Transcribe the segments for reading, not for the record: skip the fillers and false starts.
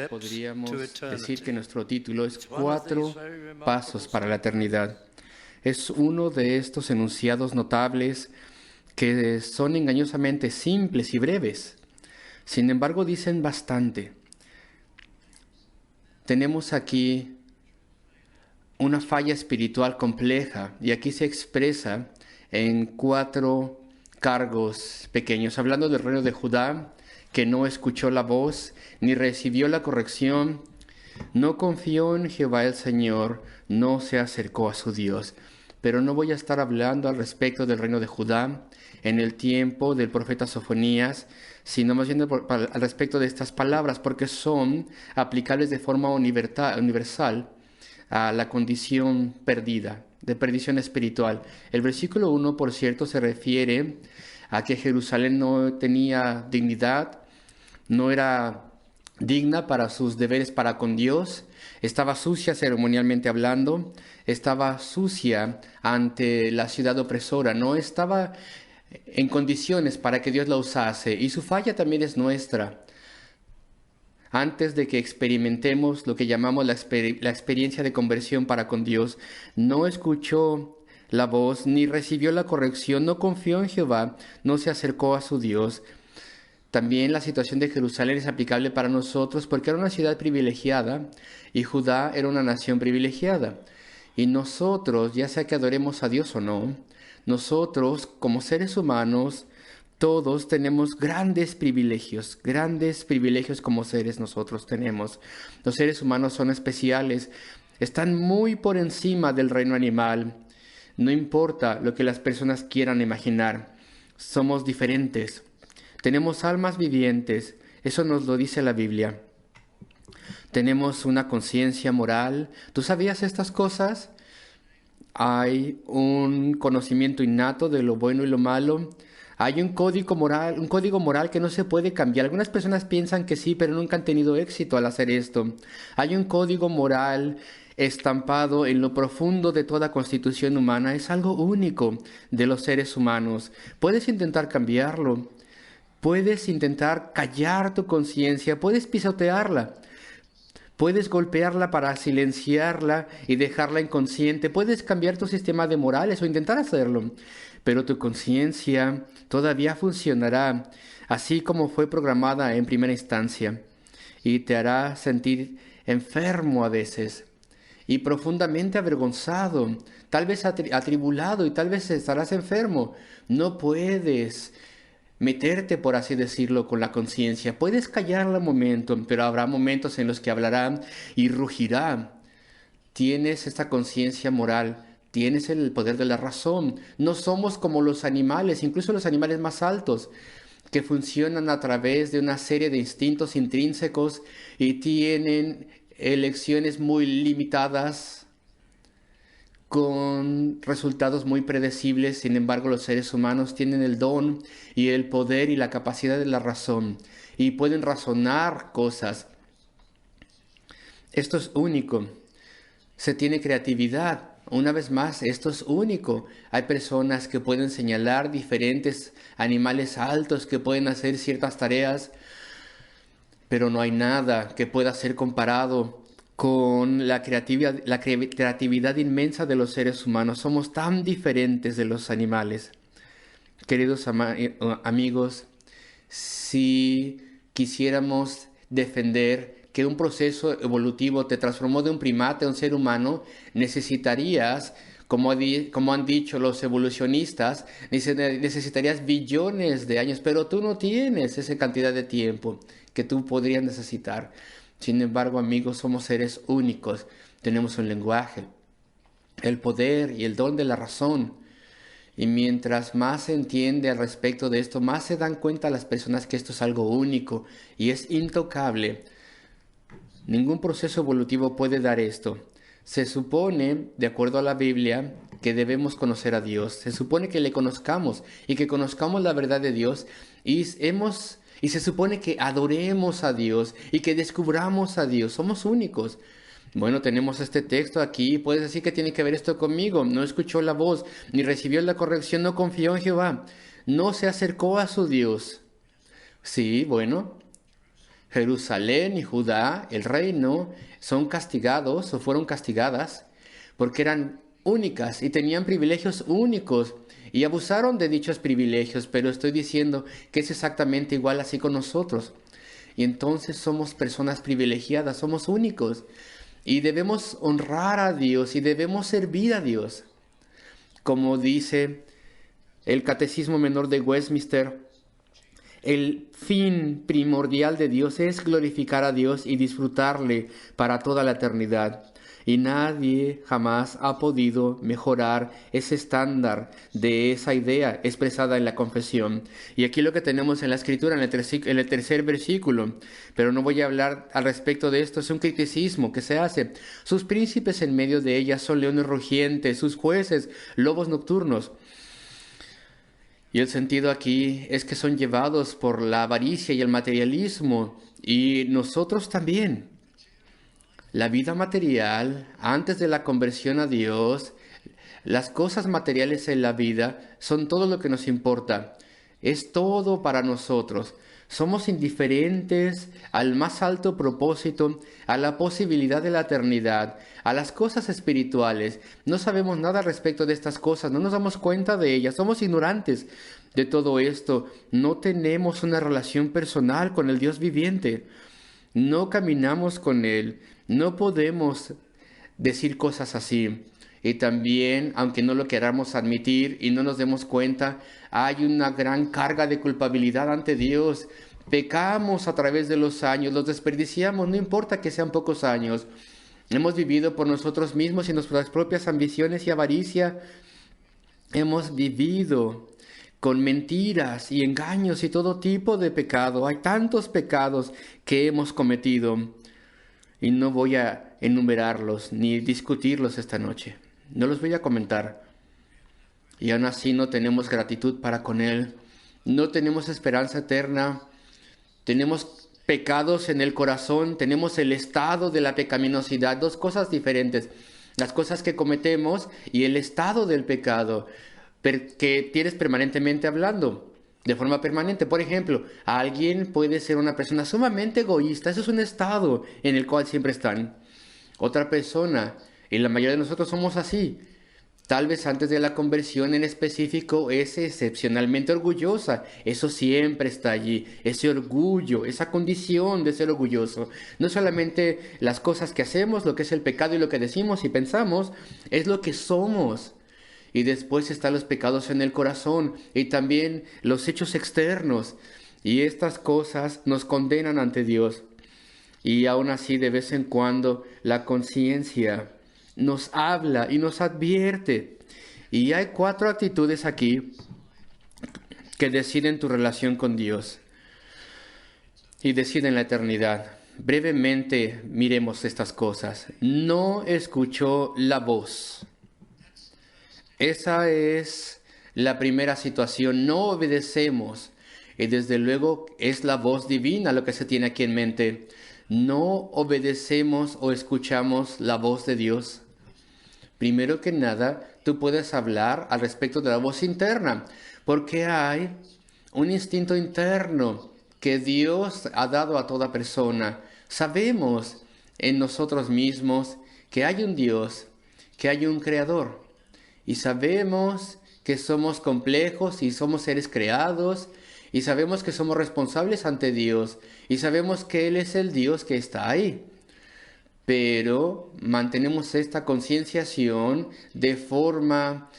Podríamos decir que nuestro título es 4 pasos para la eternidad. Es uno de estos enunciados notables que son engañosamente simples y breves. Sin embargo, dicen bastante. Tenemos aquí una falla espiritual compleja y aquí se expresa en 4 cargos pequeños, hablando del reino de Judá, que no escuchó la voz ni recibió la corrección, no confió en Jehová el Señor, no se acercó a su Dios. Pero no voy a estar hablando al respecto del reino de Judá en el tiempo del profeta Sofonías, sino más bien al respecto de estas palabras, porque son aplicables de forma universal a la condición perdida, de perdición espiritual. El versículo 1, por cierto, se refiere a que Jerusalén no tenía dignidad, no era digna para sus deberes para con Dios, estaba sucia ceremonialmente hablando, estaba sucia ante la ciudad opresora, no estaba en condiciones para que Dios la usase, y su falla también es nuestra. Antes de que experimentemos lo que llamamos la experiencia de conversión para con Dios, no escuchó la voz, ni recibió la corrección, no confió en Jehová, no se acercó a su Dios. También la situación de Jerusalén es aplicable para nosotros porque era una ciudad privilegiada y Judá era una nación privilegiada. Y nosotros, ya sea que adoremos a Dios o no, nosotros como seres humanos, todos tenemos grandes privilegios como seres nosotros tenemos. Los seres humanos son especiales, están muy por encima del reino animal. No importa lo que las personas quieran imaginar, somos diferentes. Tenemos almas vivientes, eso nos lo dice la Biblia. Tenemos una conciencia moral. ¿Tú sabías estas cosas? Hay un conocimiento innato de lo bueno y lo malo. Hay un código moral que no se puede cambiar. Algunas personas piensan que sí, pero nunca han tenido éxito al hacer esto. Hay un código moral estampado en lo profundo de toda constitución humana. Es algo único de los seres humanos. Puedes intentar cambiarlo. Puedes intentar callar tu conciencia, puedes pisotearla, puedes golpearla para silenciarla y dejarla inconsciente, puedes cambiar tu sistema de morales o intentar hacerlo, pero tu conciencia todavía funcionará así como fue programada en primera instancia y te hará sentir enfermo a veces y profundamente avergonzado, tal vez atribulado y tal vez estarás enfermo. No puedes meterte, por así decirlo, con la conciencia. Puedes callarla un momento, pero habrá momentos en los que hablará y rugirá. Tienes esta conciencia moral, tienes el poder de la razón. No somos como los animales, incluso los animales más altos, que funcionan a través de una serie de instintos intrínsecos y tienen elecciones muy limitadas, con resultados muy predecibles. Sin embargo, los seres humanos tienen el don y el poder y la capacidad de la razón y pueden razonar cosas. Esto es único. Se tiene creatividad. Una vez más, esto es único. Hay personas que pueden señalar diferentes animales altos que pueden hacer ciertas tareas, pero no hay nada que pueda ser comparado con la creatividad inmensa de los seres humanos. Somos tan diferentes de los animales. Queridos amigos, si quisiéramos defender que un proceso evolutivo te transformó de un primate a un ser humano, necesitarías, como han dicho los evolucionistas, necesitarías billones de años, pero tú no tienes esa cantidad de tiempo que tú podrías necesitar. Sin embargo, amigos, somos seres únicos. Tenemos un lenguaje, el poder y el don de la razón. Y mientras más se entiende al respecto de esto, más se dan cuenta las personas que esto es algo único y es intocable. Ningún proceso evolutivo puede dar esto. Se supone, de acuerdo a la Biblia, que debemos conocer a Dios. Se supone que le conozcamos y que conozcamos la verdad de Dios y se supone que adoremos a Dios y que descubramos a Dios. Somos únicos. Bueno, tenemos este texto aquí. Puedes decir que tiene que ver esto conmigo. No escuchó la voz, ni recibió la corrección, no confió en Jehová. No se acercó a su Dios. Sí, bueno. Jerusalén y Judá, el reino, son castigados o fueron castigadas porque eran únicas y tenían privilegios únicos y abusaron de dichos privilegios, pero estoy diciendo que es exactamente igual así con nosotros. Y entonces somos personas privilegiadas, somos únicos y debemos honrar a Dios y debemos servir a Dios. Como dice el Catecismo Menor de Westminster, el fin primordial de Dios es glorificar a Dios y disfrutarle para toda la eternidad. Y nadie jamás ha podido mejorar ese estándar de esa idea expresada en la confesión. Y aquí lo que tenemos en la Escritura, en el tercer versículo, pero no voy a hablar al respecto de esto, es un criticismo que se hace. Sus príncipes en medio de ella son leones rugientes, sus jueces, lobos nocturnos. Y el sentido aquí es que son llevados por la avaricia y el materialismo, y nosotros también. La vida material, antes de la conversión a Dios, las cosas materiales en la vida son todo lo que nos importa. Es todo para nosotros. Somos indiferentes al más alto propósito, a la posibilidad de la eternidad, a las cosas espirituales. No sabemos nada respecto de estas cosas, no nos damos cuenta de ellas, somos ignorantes de todo esto. No tenemos una relación personal con el Dios viviente. No caminamos con Él. No podemos decir cosas así. Y también, aunque no lo queramos admitir y no nos demos cuenta, hay una gran carga de culpabilidad ante Dios. Pecamos a través de los años, los desperdiciamos, no importa que sean pocos años. Hemos vivido por nosotros mismos y nuestras propias ambiciones y avaricia. Hemos vivido con mentiras y engaños y todo tipo de pecado. Hay tantos pecados que hemos cometido. Y no voy a enumerarlos ni discutirlos esta noche. No los voy a comentar. Y aún así no tenemos gratitud para con Él. No tenemos esperanza eterna. Tenemos pecados en el corazón. Tenemos el estado de la pecaminosidad. Dos cosas diferentes. Las cosas que cometemos y el estado del pecado que tienes permanentemente hablando. De forma permanente. Por ejemplo, alguien puede ser una persona sumamente egoísta. Eso es un estado en el cual siempre están. Otra persona, y la mayoría de nosotros somos así. Tal vez antes de la conversión en específico es excepcionalmente orgullosa. Eso siempre está allí. Ese orgullo, esa condición de ser orgulloso. No solamente las cosas que hacemos, lo que es el pecado y lo que decimos y pensamos, es lo que somos. Y después están los pecados en el corazón y también los hechos externos. Y estas cosas nos condenan ante Dios. Y aún así, de vez en cuando, la conciencia nos habla y nos advierte. Y hay 4 actitudes aquí que deciden tu relación con Dios y deciden la eternidad. Brevemente miremos estas cosas. No escuchó la voz. Esa es la primera situación. No obedecemos. Y desde luego es la voz divina lo que se tiene aquí en mente. No obedecemos o escuchamos la voz de Dios. Primero que nada, tú puedes hablar al respecto de la voz interna, porque hay un instinto interno que Dios ha dado a toda persona. Sabemos en nosotros mismos que hay un Dios, que hay un Creador. Y sabemos que somos complejos y somos seres creados. Y sabemos que somos responsables ante Dios. Y sabemos que Él es el Dios que está ahí. Pero mantenemos esta concienciación de forma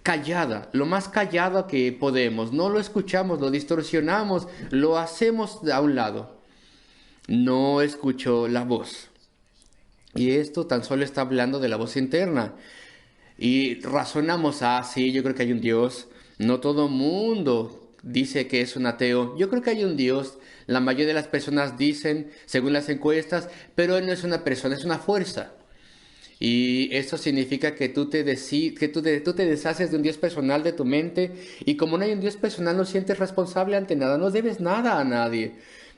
callada, lo más callada que podemos. No lo escuchamos, lo distorsionamos, lo hacemos a un lado. No escuchó la voz. Y esto tan solo está hablando de la voz interna. Y razonamos, sí, yo creo que hay un Dios. No todo mundo dice que es un ateo. Yo creo que hay un Dios. La mayoría de las personas dicen, según las encuestas, pero Él no es una persona, es una fuerza. Y esto significa que tú te deshaces de un Dios personal de tu mente. Y como no hay un Dios personal, no sientes responsable ante nada. No debes nada a nadie.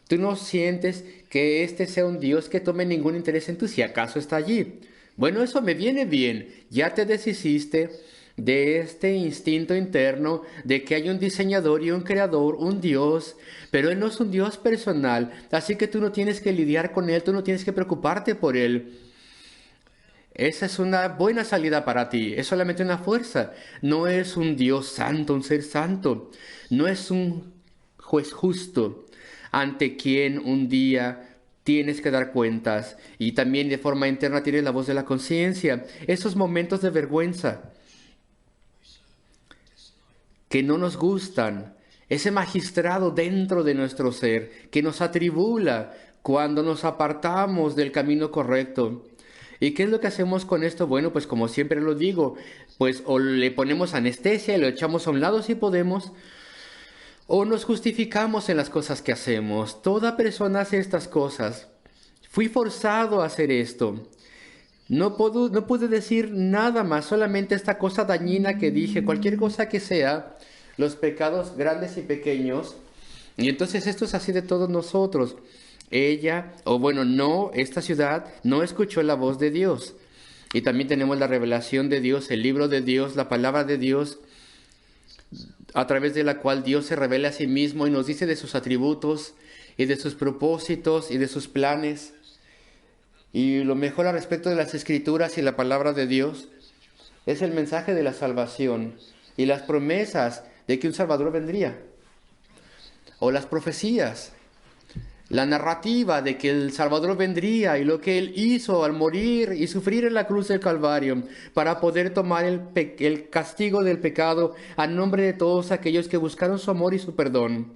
Tú no sientes que este sea un Dios que tome ningún interés en tú, si acaso está allí. Bueno, eso me viene bien. Ya te deshiciste de este instinto interno de que hay un diseñador y un creador, un Dios, pero Él no es un Dios personal, así que tú no tienes que lidiar con Él, tú no tienes que preocuparte por Él. Esa es una buena salida para ti, es solamente una fuerza, no es un Dios santo, un ser santo, no es un juez justo ante quien un día tienes que dar cuentas y también de forma interna tienes la voz de la conciencia. Esos momentos de vergüenza que no nos gustan, ese magistrado dentro de nuestro ser que nos atribula cuando nos apartamos del camino correcto. ¿Y qué es lo que hacemos con esto? Bueno, pues como siempre lo digo, pues o le ponemos anestesia y lo echamos a un lado si podemos, o nos justificamos en las cosas que hacemos. Toda persona hace estas cosas. Fui forzado a hacer esto. No pude decir nada más, solamente esta cosa dañina que dije, cualquier cosa que sea, los pecados grandes y pequeños. Y entonces esto es así de todos nosotros. Esta ciudad no escuchó la voz de Dios. Y también tenemos la revelación de Dios, el libro de Dios, la palabra de Dios, a través de la cual Dios se revela a sí mismo y nos dice de sus atributos y de sus propósitos y de sus planes. Y lo mejor al respecto de las Escrituras y la palabra de Dios es el mensaje de la salvación y las promesas de que un Salvador vendría. O las profecías, la narrativa de que el Salvador vendría y lo que Él hizo al morir y sufrir en la cruz del Calvario para poder tomar el castigo del pecado a nombre de todos aquellos que buscaron su amor y su perdón.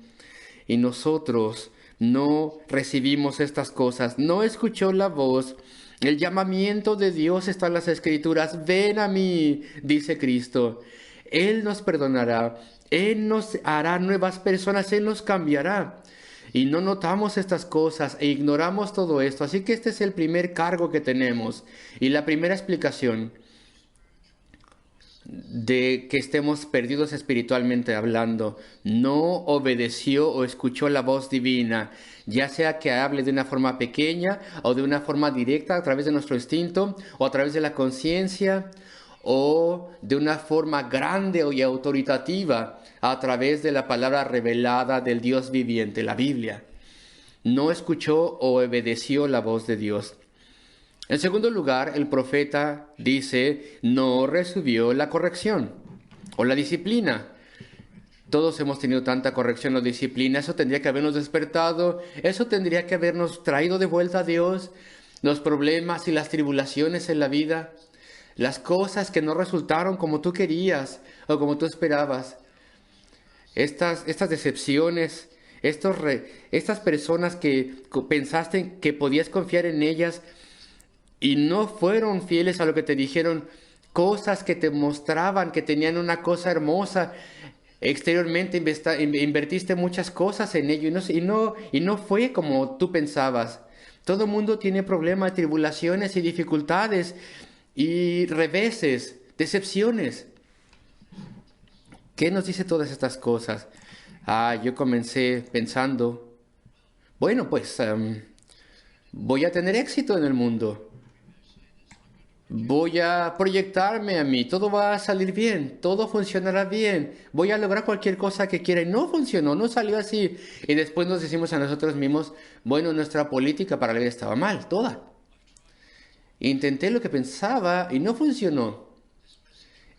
Y nosotros no recibimos estas cosas, no escuchó la voz. El llamamiento de Dios está en las Escrituras. Ven a mí, dice Cristo. Él nos perdonará, Él nos hará nuevas personas, Él nos cambiará. Y no notamos estas cosas e ignoramos todo esto. Así que este es el primer cargo que tenemos y la primera explicación de que estemos perdidos espiritualmente hablando. No obedeció o escuchó la voz divina, ya sea que hable de una forma pequeña o de una forma directa a través de nuestro instinto o a través de la conciencia o de una forma grande y autoritativa a través de la palabra revelada del Dios viviente, la Biblia. No escuchó o obedeció la voz de Dios. En segundo lugar, el profeta dice, no recibió la corrección o la disciplina. Todos hemos tenido tanta corrección o disciplina, eso tendría que habernos despertado, eso tendría que habernos traído de vuelta a Dios, los problemas y las tribulaciones en la vida, las cosas que no resultaron como tú querías o como tú esperabas. Estas decepciones, estas personas que pensaste que podías confiar en ellas y no fueron fieles a lo que te dijeron, cosas que te mostraban que tenían una cosa hermosa, exteriormente invertiste muchas cosas en ello y no fue como tú pensabas. Todo el mundo tiene problemas, tribulaciones y dificultades y reveses, decepciones. ¿Qué nos dice todas estas cosas? Yo comencé pensando, bueno, pues voy a tener éxito en el mundo. Voy a proyectarme a mí, todo va a salir bien, todo funcionará bien, voy a lograr cualquier cosa que quiera. Y no funcionó, no salió así. Y después nos decimos a nosotros mismos, bueno, nuestra política para la vida estaba mal, toda. Intenté lo que pensaba y no funcionó.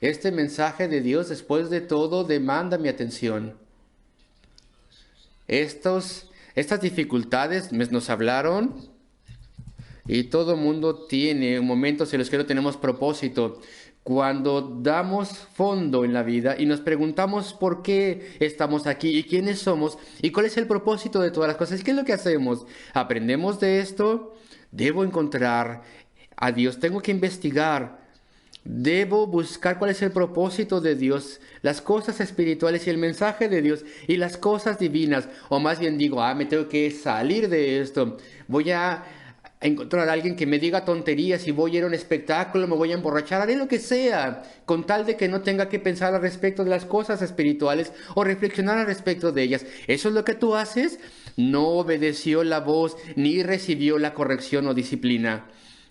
Este mensaje de Dios, después de todo, demanda mi atención. Estas dificultades nos hablaron. Y todo mundo tiene momentos en los que no tenemos propósito. Cuando damos fondo en la vida y nos preguntamos por qué estamos aquí y quiénes somos y cuál es el propósito de todas las cosas. ¿Qué es lo que hacemos? ¿Aprendemos de esto? Debo encontrar a Dios. Tengo que investigar. Debo buscar cuál es el propósito de Dios, las cosas espirituales y el mensaje de Dios y las cosas divinas. O más bien digo, me tengo que salir de esto. Voy a encontrar a alguien que me diga tonterías y voy a ir a un espectáculo, me voy a emborrachar, haré lo que sea, con tal de que no tenga que pensar al respecto de las cosas espirituales o reflexionar al respecto de ellas. ¿Eso es lo que tú haces? No obedeció la voz ni recibió la corrección o disciplina.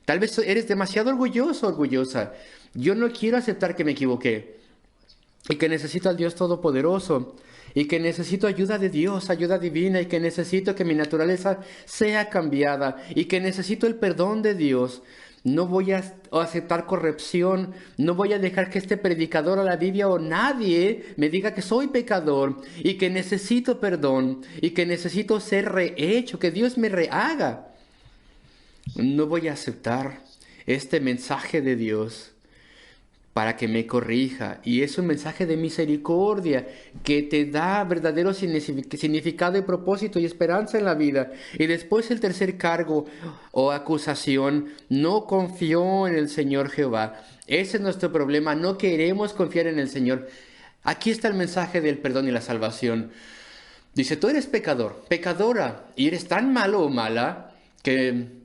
Tal vez eres demasiado orgulloso, orgullosa. Yo no quiero aceptar que me equivoqué y que necesito al Dios Todopoderoso y que necesito ayuda de Dios, ayuda divina, y que necesito que mi naturaleza sea cambiada y que necesito el perdón de Dios. No voy a aceptar corrección, no voy a dejar que este predicador o la Biblia o nadie me diga que soy pecador y que necesito perdón y que necesito ser rehecho, que Dios me rehaga. No voy a aceptar este mensaje de Dios para que me corrija. Y es un mensaje de misericordia que te da verdadero significado y propósito y esperanza en la vida. Y después el tercer cargo o acusación: no confió en el Señor Jehová. Ese es nuestro problema, no queremos confiar en el Señor. Aquí está el mensaje del perdón y la salvación. Dice, tú eres pecador, pecadora, y eres tan malo o mala que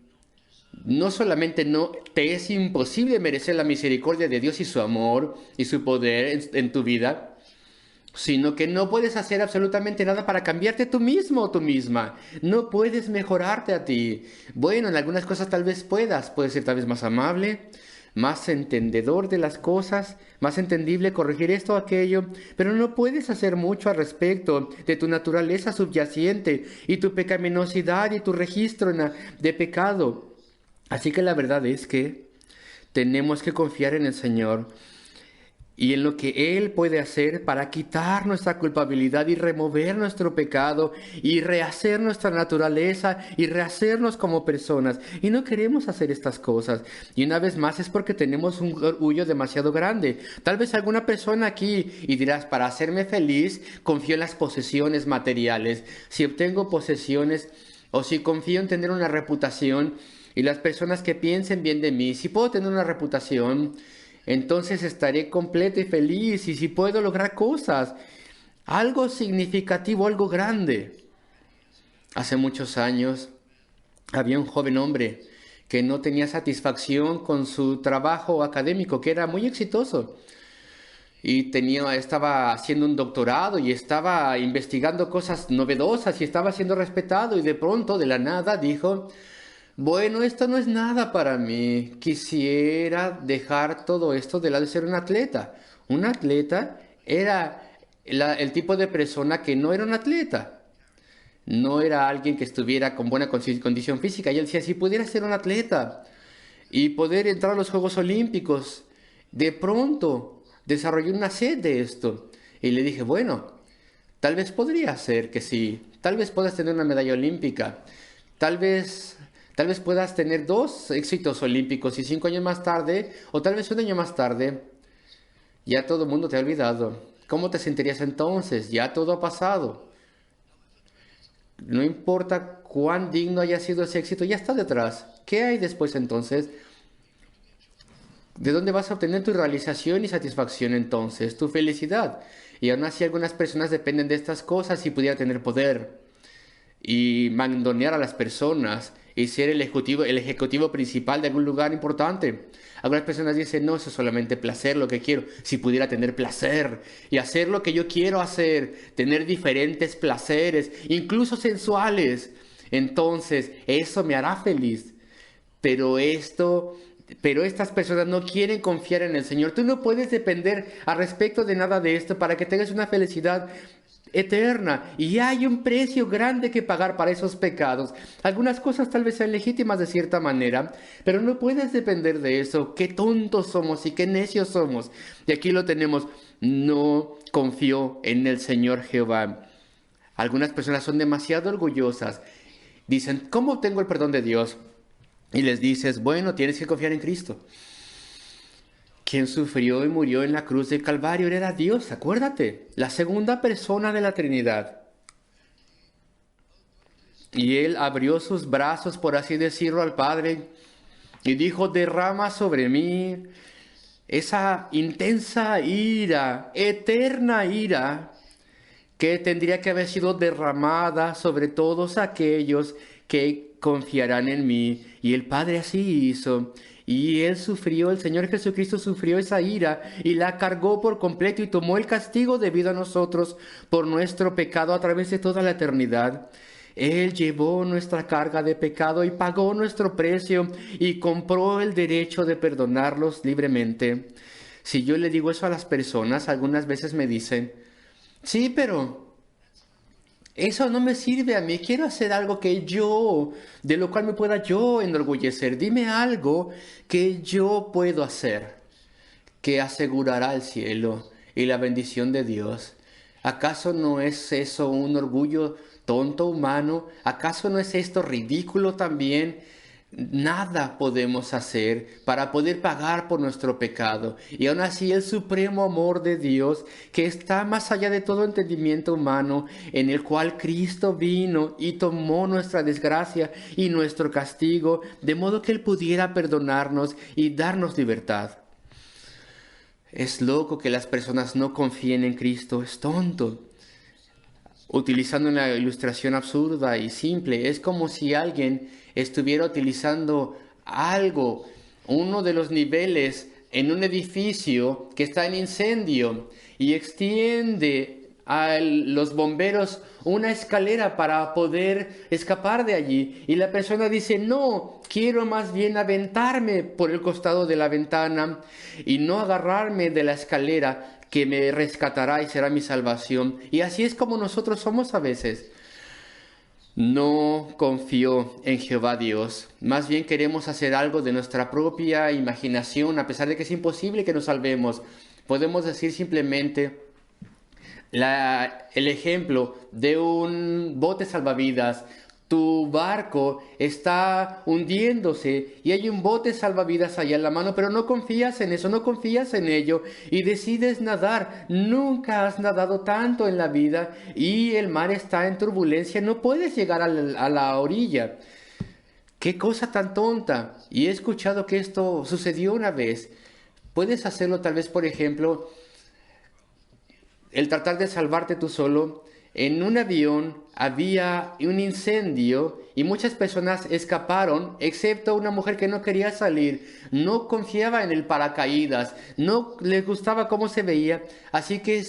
no solamente no te es imposible merecer la misericordia de Dios y su amor y su poder en tu vida, sino que no puedes hacer absolutamente nada para cambiarte tú mismo o tú misma. No puedes mejorarte a ti. Bueno, en algunas cosas tal vez puedes ser tal vez más amable, más entendedor de las cosas, más entendible, corregir esto o aquello, pero no puedes hacer mucho al respecto de tu naturaleza subyacente y tu pecaminosidad y tu registro de pecado. Así que la verdad es que tenemos que confiar en el Señor y en lo que Él puede hacer para quitar nuestra culpabilidad y remover nuestro pecado y rehacer nuestra naturaleza y rehacernos como personas. Y no queremos hacer estas cosas. Y una vez más es porque tenemos un orgullo demasiado grande. Tal vez alguna persona aquí y dirás, para hacerme feliz, confío en las posesiones materiales. Si obtengo posesiones o si confío en tener una reputación y las personas que piensen bien de mí, si puedo tener una reputación, entonces estaré completo y feliz. Y si puedo lograr cosas, algo significativo, algo grande. Hace muchos años había un joven hombre que no tenía satisfacción con su trabajo académico, que era muy exitoso. Y estaba haciendo un doctorado y estaba investigando cosas novedosas y estaba siendo respetado. Y de pronto, de la nada, dijo: bueno, esto no es nada para mí. Quisiera dejar todo esto de lado de ser un atleta. Un atleta era el tipo de persona que no era un atleta. No era alguien que estuviera con buena condición física. Y él decía, si pudiera ser un atleta y poder entrar a los Juegos Olímpicos, de pronto desarrollé una sed de esto. Y le dije, bueno, tal vez podría ser que sí. Tal vez puedas tener una medalla olímpica. Tal vez puedas tener 2 éxitos olímpicos y 5 años más tarde, o tal vez un año más tarde, ya todo el mundo te ha olvidado. ¿Cómo te sentirías entonces? Ya todo ha pasado. No importa cuán digno haya sido ese éxito, ya está detrás. ¿Qué hay después entonces? ¿De dónde vas a obtener tu realización y satisfacción entonces? Tu felicidad. Y aún así algunas personas dependen de estas cosas y pudiera tener poder y mandonear a las personas y ser el ejecutivo principal de algún lugar importante. Algunas personas dicen, no, eso es solamente placer, lo que quiero. Si pudiera tener placer y hacer lo que yo quiero hacer, tener diferentes placeres, incluso sensuales, entonces eso me hará feliz. Pero estas personas no quieren confiar en el Señor. Tú no puedes depender al respecto de nada de esto para que tengas una felicidad eterna, y hay un precio grande que pagar para esos pecados. Algunas cosas tal vez sean legítimas de cierta manera, pero no puedes depender de eso. Qué tontos somos y qué necios somos. Y aquí lo tenemos: no confió en el Señor Jehová. Algunas personas son demasiado orgullosas. Dicen, ¿cómo obtengo el perdón de Dios? Y les dices, bueno, tienes que confiar en Cristo, quien sufrió y murió en la cruz del Calvario. Era Dios, acuérdate, la segunda persona de la Trinidad. Y Él abrió sus brazos, por así decirlo, al Padre y dijo, derrama sobre mí esa intensa ira, eterna ira, que tendría que haber sido derramada sobre todos aquellos que confiarán en mí. Y el Padre así hizo. Y Él sufrió, el Señor Jesucristo sufrió esa ira y la cargó por completo y tomó el castigo debido a nosotros por nuestro pecado a través de toda la eternidad. Él llevó nuestra carga de pecado y pagó nuestro precio y compró el derecho de perdonarlos libremente. Si yo le digo eso a las personas, algunas veces me dicen, sí, pero eso no me sirve a mí. Quiero hacer algo de lo cual me pueda yo enorgullecer. Dime algo que yo puedo hacer, que asegurará el cielo y la bendición de Dios. ¿Acaso no es eso un orgullo tonto humano? ¿Acaso no es esto ridículo también? Nada podemos hacer para poder pagar por nuestro pecado. Y aún así el supremo amor de Dios, que está más allá de todo entendimiento humano, en el cual Cristo vino y tomó nuestra desgracia y nuestro castigo, de modo que Él pudiera perdonarnos y darnos libertad. Es loco que las personas no confíen en Cristo, es tonto. Utilizando una ilustración absurda y simple, es como si alguien estuviera utilizando algo, uno de los niveles en un edificio que está en incendio y extiende a los bomberos una escalera para poder escapar de allí. Y la persona dice, no, quiero más bien aventarme por el costado de la ventana y no agarrarme de la escalera que me rescatará y será mi salvación. Y así es como nosotros somos a veces. No confío en Jehová Dios. Más bien queremos hacer algo de nuestra propia imaginación, a pesar de que es imposible que nos salvemos. Podemos decir simplemente el ejemplo de un bote salvavidas. Tu barco está hundiéndose y hay un bote salvavidas allá en la mano, pero no confías en eso, no confías en ello y decides nadar. Nunca has nadado tanto en la vida y el mar está en turbulencia, no puedes llegar a la orilla. ¡Qué cosa tan tonta! Y he escuchado que esto sucedió una vez. Puedes hacerlo tal vez, por ejemplo, el tratar de salvarte tú solo. En un avión había un incendio y muchas personas escaparon, excepto una mujer que no quería salir, no confiaba en el paracaídas, no le gustaba cómo se veía, así que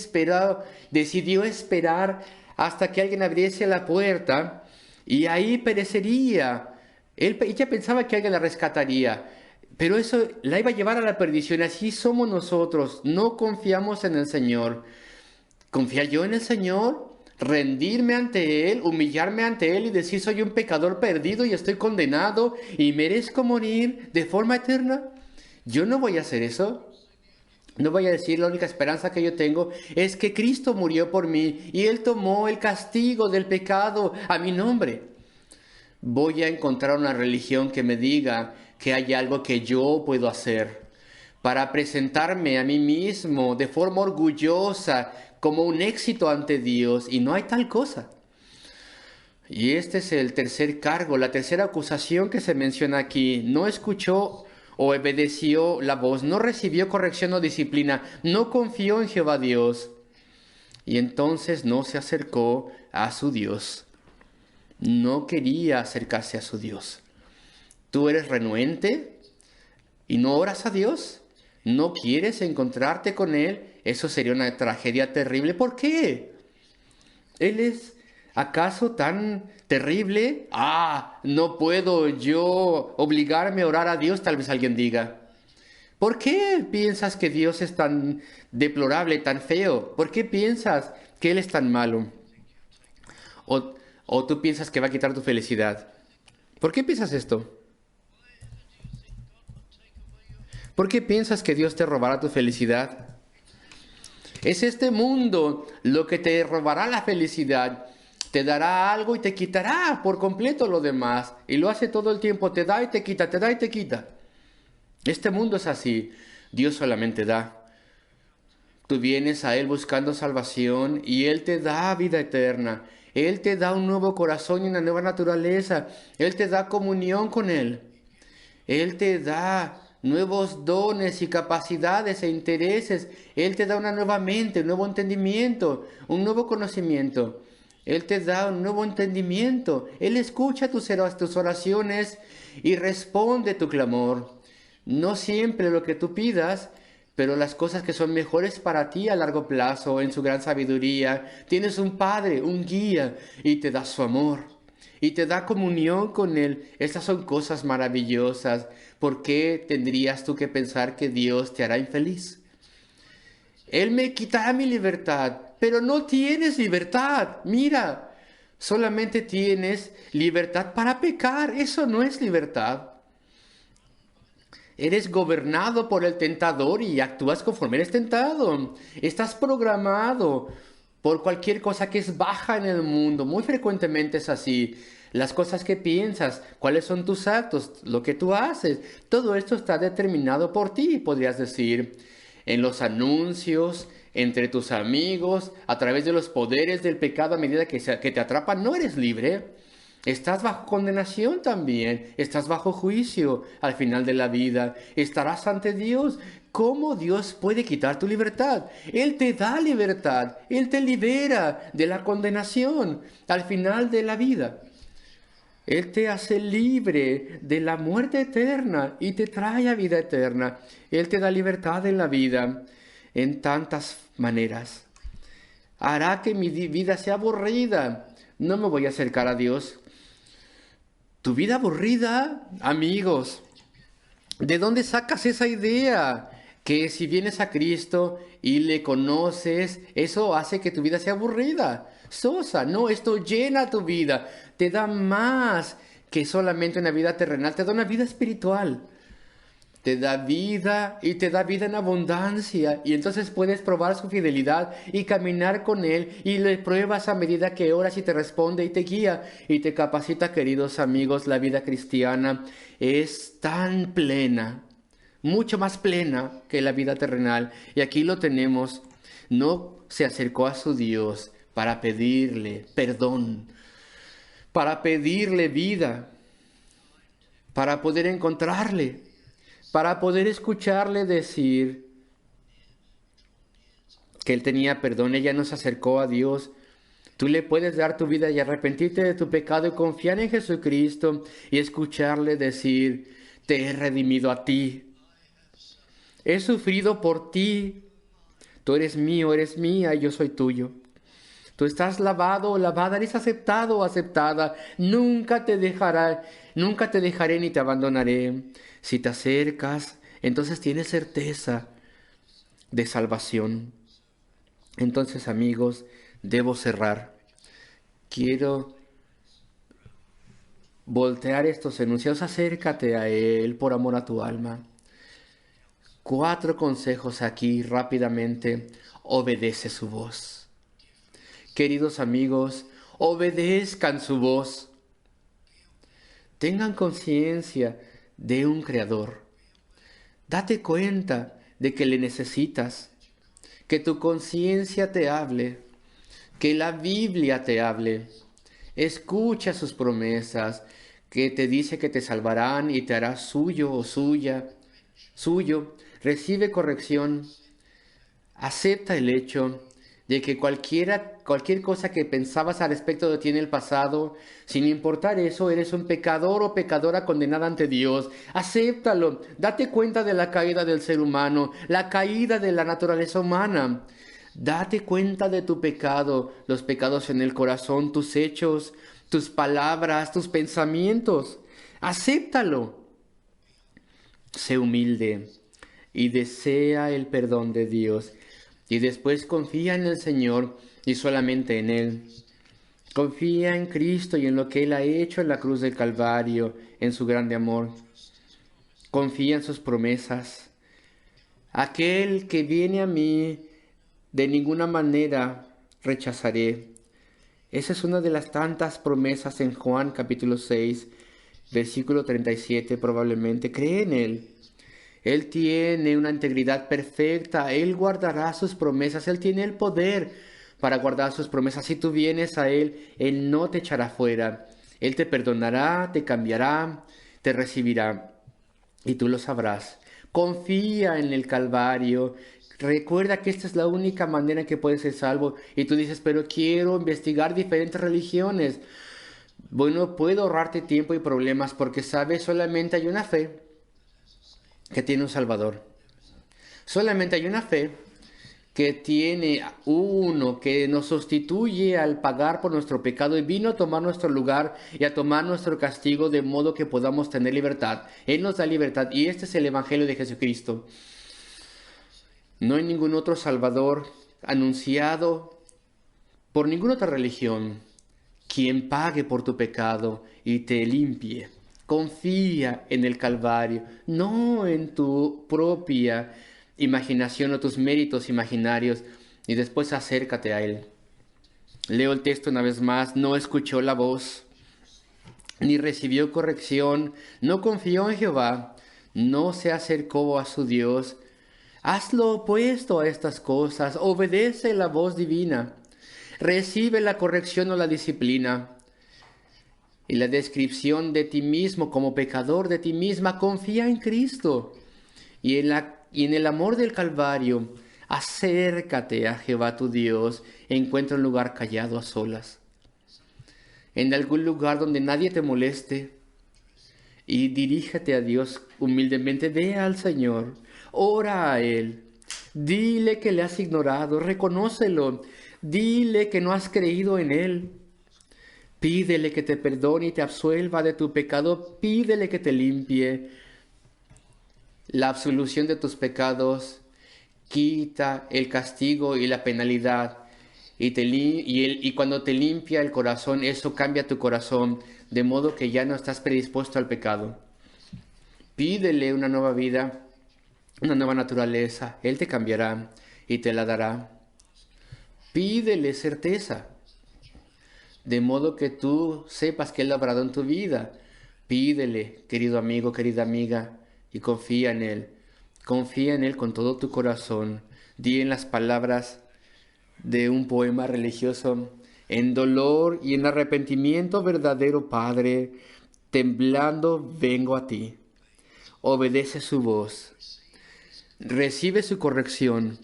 decidió esperar hasta que alguien abriese la puerta y ahí perecería. Ella pensaba que alguien la rescataría, pero eso la iba a llevar a la perdición. Así somos nosotros, no confiamos en el Señor. ¿Confiar yo en el Señor? ¿Rendirme ante Él? ¿Humillarme ante Él y decir soy un pecador perdido y estoy condenado y merezco morir de forma eterna? Yo no voy a hacer eso. No voy a decir la única esperanza que yo tengo es que Cristo murió por mí y Él tomó el castigo del pecado a mi nombre. Voy a encontrar una religión que me diga que hay algo que yo puedo hacer para presentarme a mí mismo de forma orgullosa como un éxito ante Dios, y no hay tal cosa. Y este es el tercer cargo, la tercera acusación que se menciona aquí. No escuchó o obedeció la voz, no recibió corrección o disciplina, no confió en Jehová Dios, y entonces no se acercó a su Dios. No quería acercarse a su Dios. ¿Tú eres renuente y no oras a Dios? ¿No quieres encontrarte con Él? Eso sería una tragedia terrible. ¿Por qué? ¿Él es acaso tan terrible? No puedo yo obligarme a orar a Dios, tal vez alguien diga. ¿Por qué piensas que Dios es tan deplorable, tan feo? ¿Por qué piensas que Él es tan malo? ¿O tú piensas que va a quitar tu felicidad? ¿Por qué piensas esto? ¿Por qué piensas que Dios te robará tu felicidad? Es este mundo lo que te robará la felicidad. Te dará algo y te quitará por completo lo demás. Y lo hace todo el tiempo. Te da y te quita, te da y te quita. Este mundo es así. Dios solamente da. Tú vienes a Él buscando salvación y Él te da vida eterna. Él te da un nuevo corazón y una nueva naturaleza. Él te da comunión con Él. Él te da nuevos dones y capacidades e intereses. Él te da una nueva mente, un nuevo entendimiento, un nuevo conocimiento. Él te da un nuevo entendimiento. Él escucha tus oraciones y responde tu clamor. No siempre lo que tú pidas, pero las cosas que son mejores para ti a largo plazo, en su gran sabiduría. Tienes un Padre, un guía, y te da su amor. y te da comunión con Él. Estas son cosas maravillosas. ¿Por qué tendrías tú que pensar que Dios te hará infeliz? Él me quitará mi libertad, pero no tienes libertad. Mira, solamente tienes libertad para pecar. Eso no es libertad. Eres gobernado por el tentador y actúas conforme eres tentado. Estás programado por cualquier cosa que es baja en el mundo. Muy frecuentemente es así. Las cosas que piensas, cuáles son tus actos, lo que tú haces. Todo esto está determinado por ti, podrías decir. En los anuncios, entre tus amigos, a través de los poderes del pecado a medida que te atrapan, no eres libre. Estás bajo condenación también, estás bajo juicio al final de la vida, estarás ante Dios. ¿Cómo Dios puede quitar tu libertad? Él te da libertad, Él te libera de la condenación al final de la vida. Él te hace libre de la muerte eterna y te trae a vida eterna. Él te da libertad en la vida en tantas maneras. Hará que mi vida sea aburrida. No me voy a acercar a Dios. Tu vida aburrida, amigos. ¿De dónde sacas esa idea? Que si vienes a Cristo y le conoces, eso hace que tu vida sea aburrida, sosa. No, esto llena tu vida, te da más que solamente una vida terrenal, te da una vida espiritual. Te da vida y te da vida en abundancia. Y entonces puedes probar su fidelidad y caminar con Él. Y le pruebas a medida que oras y te responde y te guía y te capacita, queridos amigos. La vida cristiana es tan plena, mucho más plena que la vida terrenal. Y aquí lo tenemos. No se acercó a su Dios para pedirle perdón, para pedirle vida, para poder encontrarle, para poder escucharle decir que Él tenía perdón. Ella no se acercó a Dios. Tú le puedes dar tu vida y arrepentirte de tu pecado y confiar en Jesucristo y escucharle decir, te he redimido a ti. He sufrido por ti. Tú eres mío, eres mía y yo soy tuyo. Tú estás lavado o lavada, eres aceptado o aceptada. Nunca te dejaré ni te abandonaré. Si te acercas, entonces tienes certeza de salvación. Entonces, amigos, debo cerrar. Quiero voltear estos enunciados. Acércate a Él por amor a tu alma. 4 consejos aquí rápidamente. Obedece su voz. Queridos amigos, obedezcan su voz. Tengan conciencia de un Creador. Date cuenta de que le necesitas. Que tu conciencia te hable. Que la Biblia te hable. Escucha sus promesas, que te dice que te salvarán y te hará suyo o suya. Suyo. Recibe corrección. Acepta el hecho de que cualquier cosa que pensabas al respecto de ti en el pasado, sin importar eso, eres un pecador o pecadora condenada ante Dios. Acéptalo. Date cuenta de la caída del ser humano, la caída de la naturaleza humana. Date cuenta de tu pecado, los pecados en el corazón, tus hechos, tus palabras, tus pensamientos. Acéptalo. Sé humilde y desea el perdón de Dios. Y después confía en el Señor y solamente en Él. Confía en Cristo y en lo que Él ha hecho en la cruz del Calvario, en su grande amor. Confía en sus promesas. Aquel que viene a mí, de ninguna manera rechazaré. Esa es una de las tantas promesas en Juan capítulo 6, versículo 37 probablemente. Cree en Él. Él tiene una integridad perfecta, Él guardará sus promesas, Él tiene el poder para guardar sus promesas. Si tú vienes a Él, Él no te echará fuera. Él te perdonará, te cambiará, te recibirá y tú lo sabrás. Confía en el Calvario. Recuerda que esta es la única manera en que puedes ser salvo. Y tú dices, pero quiero investigar diferentes religiones. Bueno, puedo ahorrarte tiempo y problemas porque sabes, solamente hay una fe que tiene un Salvador. Solamente hay una fe que tiene uno que nos sustituye al pagar por nuestro pecado y vino a tomar nuestro lugar y a tomar nuestro castigo de modo que podamos tener libertad. Él nos da libertad y este es el Evangelio de Jesucristo. No hay ningún otro Salvador anunciado por ninguna otra religión quien pague por tu pecado y te limpie. Confía en el Calvario, no en tu propia imaginación o tus méritos imaginarios, y después acércate a Él. Leo el texto una vez más: no escuchó la voz, ni recibió corrección, no confió en Jehová, no se acercó a su Dios. Haz lo opuesto a estas cosas, obedece la voz divina, recibe la corrección o la disciplina. Y la descripción de ti mismo como pecador, de ti misma, confía en Cristo. Y en el amor del Calvario, acércate a Jehová tu Dios, encuentra un lugar callado a solas, en algún lugar donde nadie te moleste, y dirígete a Dios humildemente. Ve al Señor, ora a Él, dile que le has ignorado, reconócelo, dile que no has creído en Él. Pídele que te perdone y te absuelva de tu pecado, pídele que te limpie. La absolución de tus pecados quita el castigo y la penalidad. Y cuando te limpia el corazón, eso cambia tu corazón, de modo que ya no estás predispuesto al pecado. Pídele una nueva vida, una nueva naturaleza. Él te cambiará y te la dará. Pídele certeza, de modo que tú sepas que Él ha obrado en tu vida. Pídele, querido amigo, querida amiga, y confía en Él. Confía en Él con todo tu corazón. Di en las palabras de un poema religioso: en dolor y en arrepentimiento verdadero, Padre, temblando vengo a ti. Obedece su voz. Recibe su corrección,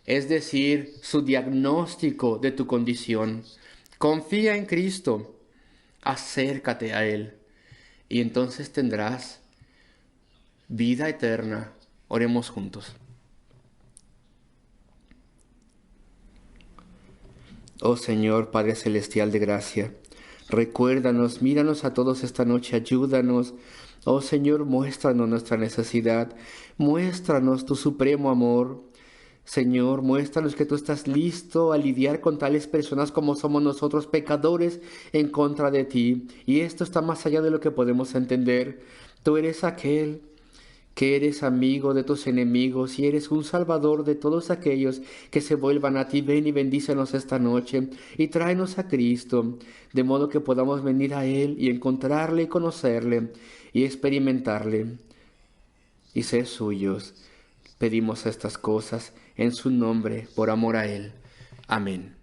es decir, su diagnóstico de tu condición. Confía en Cristo, acércate a Él, y entonces tendrás vida eterna. Oremos juntos. Oh Señor, Padre Celestial de gracia, recuérdanos, míranos a todos esta noche, ayúdanos. Oh Señor, muéstranos nuestra necesidad, muéstranos tu supremo amor. Señor, muéstranos que tú estás listo a lidiar con tales personas como somos nosotros, pecadores en contra de ti. Y esto está más allá de lo que podemos entender. Tú eres aquel que eres amigo de tus enemigos y eres un salvador de todos aquellos que se vuelvan a ti. Ven y bendícenos esta noche y tráenos a Cristo, de modo que podamos venir a Él y encontrarle y conocerle y experimentarle y ser suyos. Pedimos estas cosas en su nombre, por amor a Él. Amén.